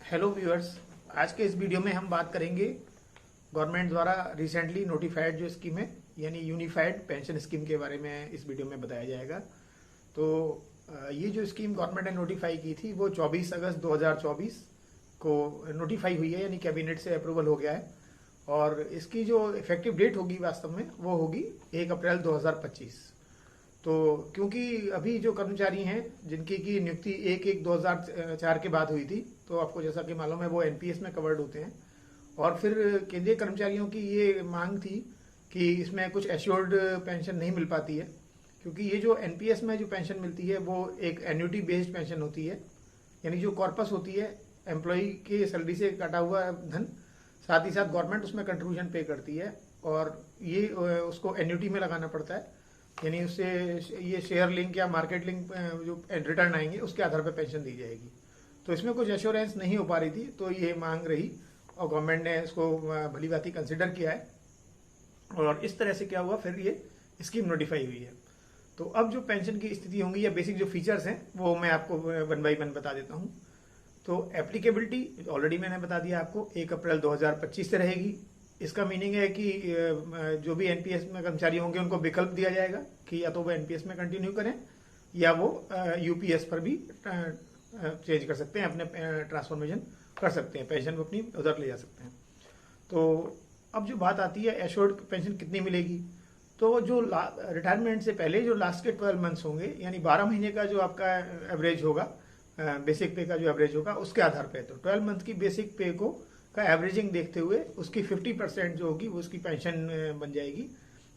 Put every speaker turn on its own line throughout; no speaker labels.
Hello viewers. आज के इस वीडियो में हम बात करेंगे गवर्नमेंट द्वारा रिसेंटली नोटिफाइड जो स्कीम है यानी यूनिफाइड पेंशन स्कीम के बारे में इस वीडियो में बताया जाएगा। तो ये जो स्कीम गवर्नमेंट ने नोटिफाई की थी वो 24 अगस्त 2024 को नोटिफाई हुई है, यानी कैबिनेट से अप्रूवल हो गया है। और इसकी जो इफेक्टिव डेट होगी वास्तव में वो होगी 1 अप्रैल 2025। तो क्योंकि अभी जो कर्मचारी हैं जिनकी की नियुक्ति 1/1/2004 के बाद हुई थी, तो आपको जैसा कि मालूम है वो एनपीएस में कवर्ड होते हैं। और फिर केंद्रीय कर्मचारियों की ये मांग थी कि इसमें कुछ एश्योर्ड पेंशन नहीं मिल पाती है, क्योंकि ये जो एनपीएस में जो पेंशन मिलती है वो एक एन्युटी बेस्ड पेंशन होती है, यानी जो कॉर्पस होती है एम्प्लॉय के सैलरी से काटा हुआ धन, साथ ही साथ गवर्नमेंट उसमें कंट्रीब्यूशन पे करती है और ये उसको एन्युटी में लगाना पड़ता है, यानी उससे ये शेयर लिंक या मार्केट लिंक जो रिटर्न आएंगे उसके आधार पर पेंशन दी जाएगी। तो इसमें कुछ एश्योरेंस नहीं हो पा रही थी, तो ये मांग रही और गवर्नमेंट ने इसको भली भांति कंसिडर किया है और इस तरह से क्या हुआ, फिर ये स्कीम नोटिफाई हुई है। तो अब जो पेंशन की स्थिति होंगी या बेसिक जो फीचर्स हैं वो मैं आपको 1 बाई 1 बता देता हूँ। तो एप्लीकेबिलिटी ऑलरेडी मैंने बता दिया आपको, 1 अप्रैल 2025 से रहेगी। इसका मीनिंग है कि जो भी एनपीएस में कर्मचारी होंगे उनको विकल्प दिया जाएगा कि या तो वो एनपीएस में कंटिन्यू करें या वो यूपीएस पर भी चेंज कर सकते हैं, अपने ट्रांसफॉर्मेशन कर सकते हैं, पेंशन को अपनी उधर ले जा सकते हैं। तो अब जो बात आती है एश्योर्ड पेंशन कितनी मिलेगी, तो जो रिटायरमेंट से पहले जो लास्ट के 12 मंथ्स होंगे, यानी 12 महीने का जो आपका एवरेज होगा, बेसिक पे का जो एवरेज होगा उसके आधार पर, तो 12 मंथ की बेसिक पे को का एवरेजिंग देखते हुए उसकी 50% जो होगी वो उसकी पेंशन बन जाएगी।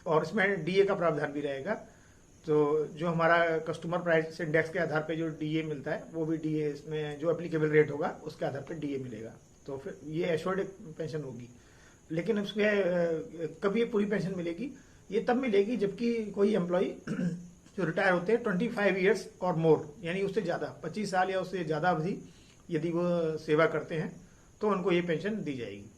और इसमें डीए का प्रावधान भी रहेगा। तो जो हमारा कस्टमर प्राइस इंडेक्स के आधार पे जो डीए मिलता है वो भी डीए इसमें जो एप्लीकेबल रेट होगा उसके आधार पे डीए मिलेगा। तो फिर ये एश्योर्ड पेंशन होगी। लेकिन उसमें कब ये पूरी पेंशन मिलेगी, ये तब मिलेगी जबकि कोई एम्प्लॉय जो रिटायर होते हैं 25 ईयर्स और मोर, यानी उससे ज़्यादा 25 साल या उससे ज़्यादा अवधि यदि वो सेवा करते हैं तो उनको ये पेंशन दी जाएगी।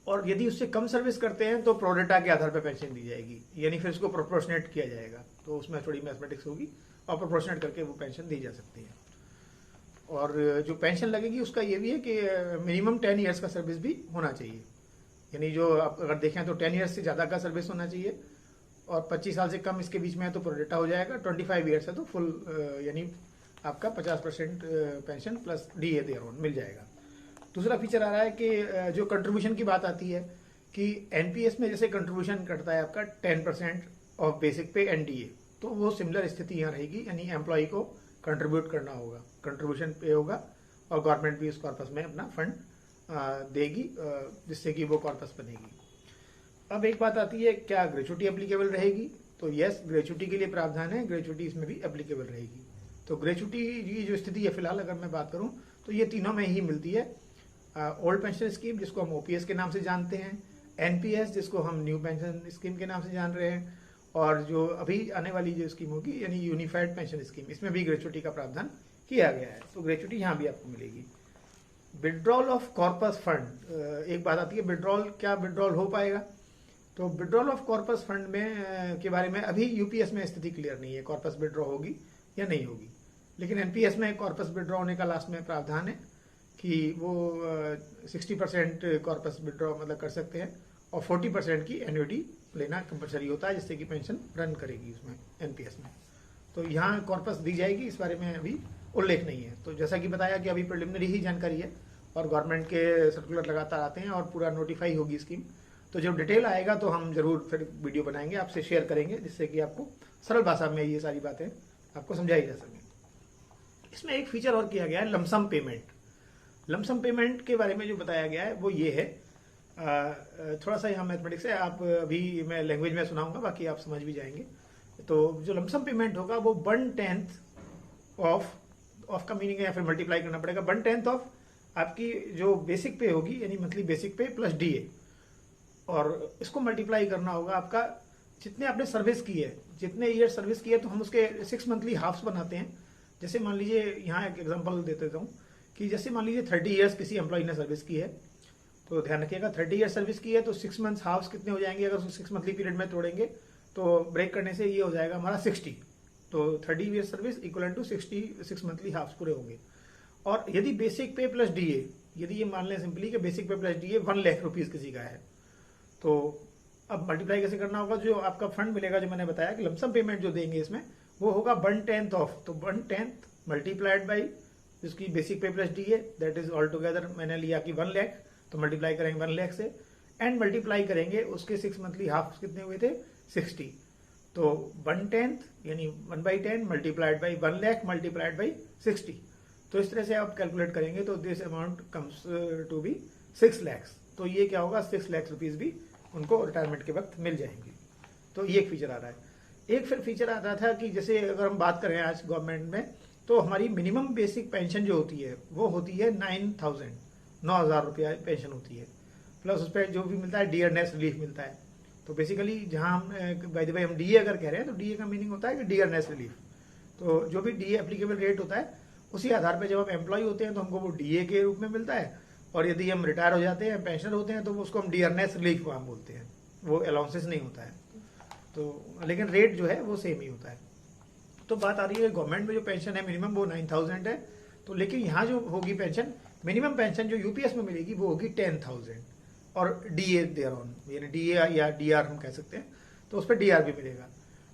और यदि उससे कम सर्विस करते हैं तो प्रोरेटा के आधार पर पेंशन दी जाएगी, यानी फिर उसको प्रोपोर्शनेट किया जाएगा। तो उसमें थोड़ी मैथमेटिक्स होगी और प्रोपोर्शनेट करके वो पेंशन दी जा सकती है। और जो पेंशन लगेगी उसका ये भी है कि मिनिमम 10 ईयर्स का सर्विस भी होना चाहिए, यानी जो आप अगर देखें तो 10 ईयर्स से ज़्यादा का सर्विस होना चाहिए और 25 साल से कम इसके बीच में है तो प्रोरेटा हो जाएगा, 25 ईयर्स है तो फुल यानी आपका 50% पेंशन प्लस डीए देयर मिल जाएगा। दूसरा फीचर आ रहा है कि जो कंट्रीब्यूशन की बात आती है कि एनपीएस में जैसे कंट्रीब्यूशन करता है आपका 10% ऑफ बेसिक पे एनडीए, तो वो सिमिलर स्थिति यहाँ रहेगी, यानी एम्प्लॉय को कंट्रीब्यूट करना होगा, कंट्रीब्यूशन पे होगा और गवर्नमेंट भी उस कॉर्पस में अपना फंड देगी जिससे कि वो कॉर्पस बनेगी। अब एक बात आती है, क्या ग्रेचुटी एप्लीकेबल रहेगी, तो यस, ग्रेचुटी के लिए प्रावधान है, ग्रेचुटी इसमें भी एप्लीकेबल रहेगी। तो ग्रेचुटी की जो स्थिति है फिलहाल अगर मैं बात करूँ तो ये तीनों में ही मिलती है। ओल्ड पेंशन स्कीम जिसको हम ओपीएस के नाम से जानते हैं, एनपीएस जिसको हम न्यू पेंशन स्कीम के नाम से जान रहे हैं, और जो अभी आने वाली जो स्कीम होगी यानी यूनिफाइड पेंशन स्कीम, इसमें भी ग्रेचुटी का प्रावधान किया गया है। तो ग्रेचुटी यहाँ भी आपको मिलेगी। विड्रॉल ऑफ कॉर्पस फंड, एक बात आती है विड्रॉल, क्या विड्रॉल हो पाएगा, तो विड्रॉल ऑफ कॉर्पस फंड में के बारे में अभी यूपीएस में स्थिति क्लियर नहीं है, कॉर्पस विड्रॉ होगी या नहीं होगी। लेकिन एनपीएस में कॉर्पस विड्रॉ होने का लास्ट में प्रावधान है कि वो 60% कॉर्पस विड्रॉ मतलब कर सकते हैं और 40% की एन्युटी लेना कंपलसरी होता है, जिससे कि पेंशन रन करेगी उसमें एनपीएस में। तो यहाँ कॉर्पस दी जाएगी, इस बारे में अभी उल्लेख नहीं है। तो जैसा कि बताया कि अभी प्रिलिमिनरी ही जानकारी है और गवर्नमेंट के सर्कुलर लगातार आते हैं और पूरा नोटिफाई होगी स्कीम। तो जब डिटेल आएगा तो हम जरूर फिर वीडियो बनाएंगे, आपसे शेयर करेंगे, जिससे कि आपको सरल भाषा में ये सारी बातें आपको समझाई जा सकें। इसमें एक फीचर और किया गया है, लमसम पेमेंट। लमसम पेमेंट के बारे में जो बताया गया है वो ये है, थोड़ा सा यहाँ मैथमेटिक्स है, आप अभी मैं लैंग्वेज में सुनाऊंगा, बाकी आप समझ भी जाएंगे। तो जो लमसम पेमेंट होगा वो 1/10 ऑफ का मीनिंग है या फिर मल्टीप्लाई करना पड़ेगा, 1/10 ऑफ आपकी जो बेसिक पे होगी, यानी मंथली बेसिक पे प्लस डीए, और इसको मल्टीप्लाई करना होगा आपका जितने आपने सर्विस की है, जितने ईयर सर्विस की है। तो हम उसके 6 मंथली हाफ्स बनाते हैं। जैसे मान लीजिए, यहाँ एक एग्जांपल देते हूँ कि जैसे मान लीजिए 30 ईयर्स किसी एम्प्लॉय ने सर्विस की है, तो ध्यान रखिएगा 30 ईयर्स सर्विस की है तो 6 मंथ्स हाफ्स कितने हो जाएंगे, अगर उसको 6 मंथली पीरियड में तोड़ेंगे तो ब्रेक करने से ये हो जाएगा हमारा 60। तो 30 years service equal to 6 monthly halfs पूरे होंगे। और यदि बेसिक पे प्लस डीए, यदि ये मान लें सिंपली कि बेसिक पे प्लस डीए 1 लाख रुपीज किसी का है, तो अब मल्टीप्लाई कैसे करना होगा? जो आपका फंड मिलेगा, जो मैंने बताया कि लमसम पेमेंट जो देंगे इसमें, वो होगा 1/10 ऑफ, तो 1/10 मल्टीप्लाइड बाई जिसकी बेसिक पे plus DA, that is all together मैंने लिया कि 1 लाख, तो मल्टीप्लाई करेंगे 1 लाख से, एंड मल्टीप्लाई करेंगे उसके 6 मंथली हाफ कितने हुए थे? 60, तो 1/10 यानी 1/10 multiplied by 1 lakh multiplied by 60, तो इस तरह से आप कैलकुलेट करेंगे तो this amount comes to be 6 lakh. तो ये क्या होगा? 6 लाख रुपीज भी उनको रिटायरमेंट के वक्त मिल जाएंगे। तो ये एक फीचर आ रहा है। एक फिर फीचर आता था कि जैसे अगर हम बात करें आज गवर्नमेंट में, तो हमारी मिनिमम बेसिक पेंशन जो होती है वो होती है 9,000 रुपया पेंशन होती है, प्लस उस पर जो भी मिलता है डियरनेस रिलीफ मिलता है। तो बेसिकली जहां हम बाय द वे हम डीए अगर कह रहे हैं, तो डीए का मीनिंग होता है कि डियरनेस रिलीफ। तो जो भी डीए एप्लीकेबल रेट होता है उसी आधार पर जब हम एम्प्लॉय होते हैं तो हमको वो डीए के रूप में मिलता है, और यदि हम रिटायर हो जाते हैं, पेंशनर होते हैं, तो उसको हम डियरनेस रिलीफ वहां बोलते हैं, वो अलाउंसेस नहीं होता है। तो लेकिन रेट जो है वो सेम ही होता है। तो बात आ रही है गवर्नमेंट में जो पेंशन है मिनिमम वो 9,000 है, तो लेकिन यहाँ जो होगी पेंशन, मिनिमम पेंशन जो यूपीएस में मिलेगी वो होगी 10,000, और डीए देयर ऑन, यानी डीए या डीआर हम कह सकते हैं, तो उस पर डीआर भी मिलेगा।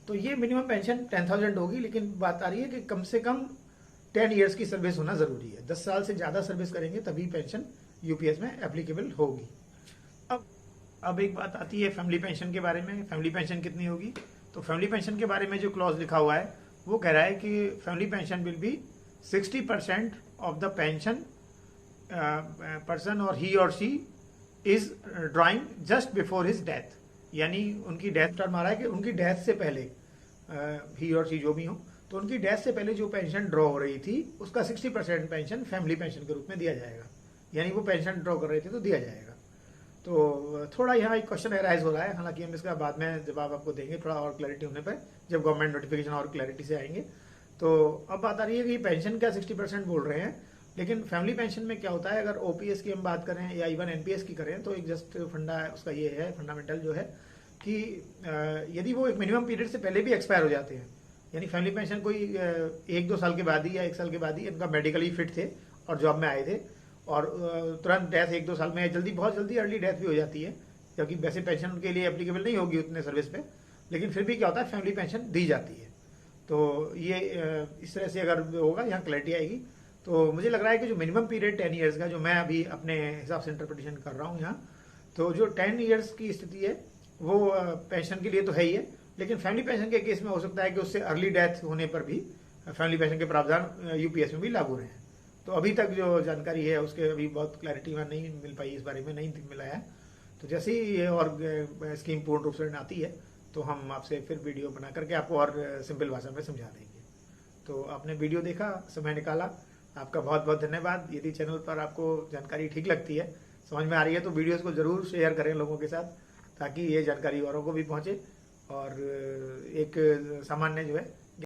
तो ये मिनिमम पेंशन 10,000 होगी, लेकिन बात आ रही है कि कम से कम 10 ईयर्स की सर्विस होना जरूरी है। 10 साल से ज्यादा सर्विस करेंगे तभी पेंशन यूपीएस में एप्लीकेबल होगी। अब एक बात आती है फैमिली पेंशन के बारे में। फैमिली पेंशन कितनी होगी? तो फैमिली पेंशन के बारे में जो क्लॉज लिखा हुआ है वो कह रहा है कि family pension will be 60% of the pension person और ही और she is drawing just before his death, यानी उनकी डेथ टर्म आ रहा है कि उनकी डेथ से पहले ही और शी जो भी हो, तो उनकी डेथ से पहले जो पेंशन ड्रॉ हो रही थी उसका 60% पेंशन फैमिली पेंशन के रूप में दिया जाएगा, यानी वो पेंशन ड्रॉ कर रहे थे तो दिया जाएगा। तो थोड़ा यहाँ एक क्वेश्चन एराइज हो रहा है, हालांकि हम इसका बाद में जवाब आपको देंगे थोड़ा और क्लैरिटी होने पर, जब गवर्नमेंट नोटिफिकेशन और क्लैरिटी से आएंगे। तो अब बात आ रही है कि पेंशन का 60% बोल रहे हैं, लेकिन फैमिली पेंशन में क्या होता है, अगर ओपीएस की हम बात करें या इवन एनपीएस की करें, तो एक जस्ट फंडा उसका ये है, फंडामेंटल जो है कि यदि वो एक मिनिमम पीरियड से पहले भी एक्सपायर हो जाते हैं, यानी फैमिली पेंशन कोई 1-2 साल के बाद ही या 1 साल के बाद ही इनका मेडिकली फिट थे और जॉब में आए थे, और तुरंत डेथ 1-2 साल में, जल्दी बहुत जल्दी अर्ली डेथ भी हो जाती है, क्योंकि वैसे पेंशन उनके लिए एप्लीकेबल नहीं होगी उतने सर्विस पे, लेकिन फिर भी क्या होता है फैमिली पेंशन दी जाती है। तो ये इस तरह से अगर होगा, यहाँ क्लैरिटी आएगी। तो मुझे लग रहा है कि जो मिनिमम पीरियड 10 ईयर्स का, जो मैं अभी अपने हिसाब से इंटरप्रिटेशन कर रहा हूँ यहाँ, तो जो 10 ईयर्स की स्थिति है वो पेंशन के लिए तो है ही है, लेकिन फैमिली पेंशन के केस में हो सकता है कि उससे अर्ली डेथ होने पर भी फैमिली पेंशन के प्रावधान यूपीएस में भी लागू रहे हैं। तो अभी तक जो जानकारी है उसके अभी बहुत क्लैरिटी में नहीं मिल पाई, इस बारे में नहीं मिला है। तो जैसे ही ये और स्कीम पूर्ण रूप से आती है तो हम आपसे फिर वीडियो बना करके आपको और सिंपल भाषा में समझा देंगे। तो आपने वीडियो देखा, समय निकाला, आपका बहुत बहुत धन्यवाद। यदि चैनल पर आपको जानकारी ठीक लगती है, समझ में आ रही है, तो वीडियोस को जरूर शेयर करें लोगों के साथ, ताकि ये जानकारी औरों को भी पहुंचे और एक सामान्य जो है